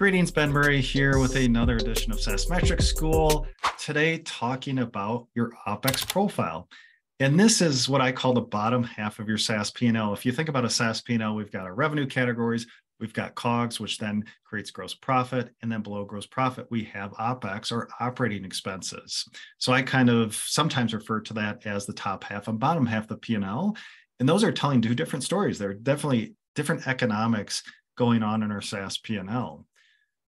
Greetings, Ben Murray here with another edition of SaaS Metrics School. Today, talking about your OpEx profile. And this is what I call the bottom half of your SaaS P&L. If you think about a SaaS P&L, we've got our revenue categories, we've got COGS, which then creates gross profit. And then below gross profit, we have OpEx or operating expenses. So I kind of sometimes refer to that as the top half and bottom half of the P&L. And those are telling two different stories. There are definitely different economics going on in our SaaS P&L.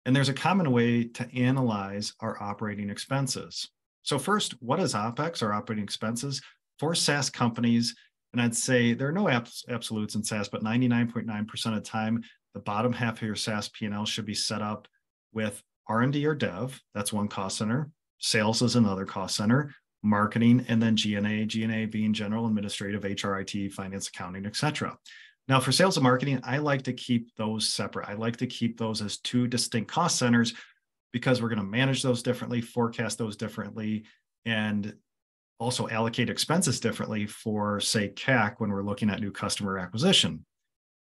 And there's a common way to analyze our operating expenses. So first, what is OpEx or operating expenses for SaaS companies? And I'd say there are no absolutes in SaaS, but 99.9% of the time, the bottom half of your SaaS P&L should be set up with R&D or dev. That's one cost center. Sales is another cost center. Marketing, and then G&A. G&A being general, administrative, HR, IT, finance, accounting, etc. Now, for sales and marketing, I like to keep those separate. I like to keep those as two distinct cost centers because we're going to manage those differently, forecast those differently, and also allocate expenses differently for, say, CAC when we're looking at new customer acquisition.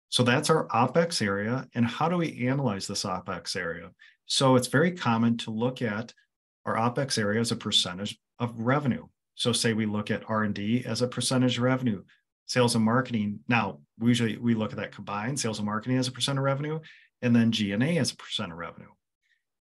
So that's our OpEx area. And how do we analyze this OpEx area? So it's very common to look at our OpEx area as a percentage of revenue. So say we look at R&D as a percentage of revenue. Sales and marketing, now, usually we look at that combined, sales and marketing as a percent of revenue, and then G&A as a percent of revenue.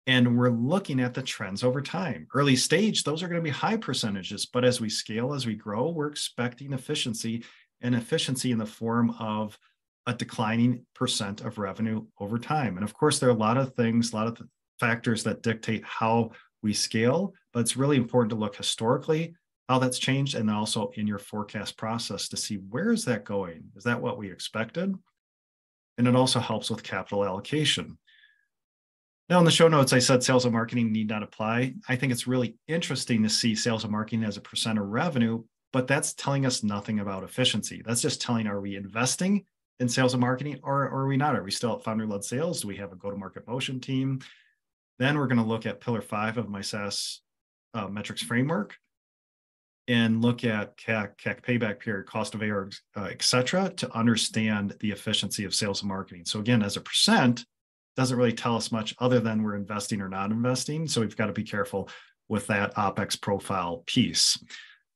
And we're looking at the trends over time. Early stage, those are going to be high percentages, but as we scale, as we grow, we're expecting efficiency, and efficiency in the form of a declining percent of revenue over time. And of course, there are a lot of things, a lot of factors that dictate how we scale, but it's really important to look historically how that's changed, and also in your forecast process to see where is that going? Is that what we expected? And it also helps with capital allocation. Now, in the show notes, I said sales and marketing need not apply. I think it's really interesting to see sales and marketing as a percent of revenue, but that's telling us nothing about efficiency. That's just telling, are we investing in sales and marketing, or are we not? Are we still at founder-led sales? Do we have a go-to-market motion team? Then we're going to look at pillar 5 of my SaaS metrics framework, and look at CAC payback period, cost of AR, et cetera, to understand the efficiency of sales and marketing. So again, as a percent, doesn't really tell us much other than we're investing or not investing. So we've got to be careful with that OpEx profile piece.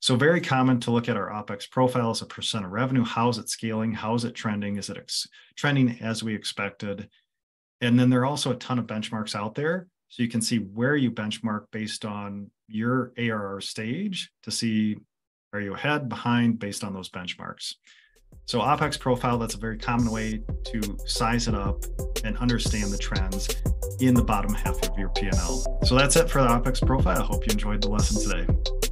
So very common to look at our OpEx profile as a percent of revenue. How is it scaling? How is it trending? Is it trending as we expected? And then there are also a ton of benchmarks out there. So you can see where you benchmark based on your ARR stage to see, are you ahead, behind, based on those benchmarks. So OpEx profile, that's a very common way to size it up and understand the trends in the bottom half of your P&L. So that's it for the OpEx profile. I hope you enjoyed the lesson today.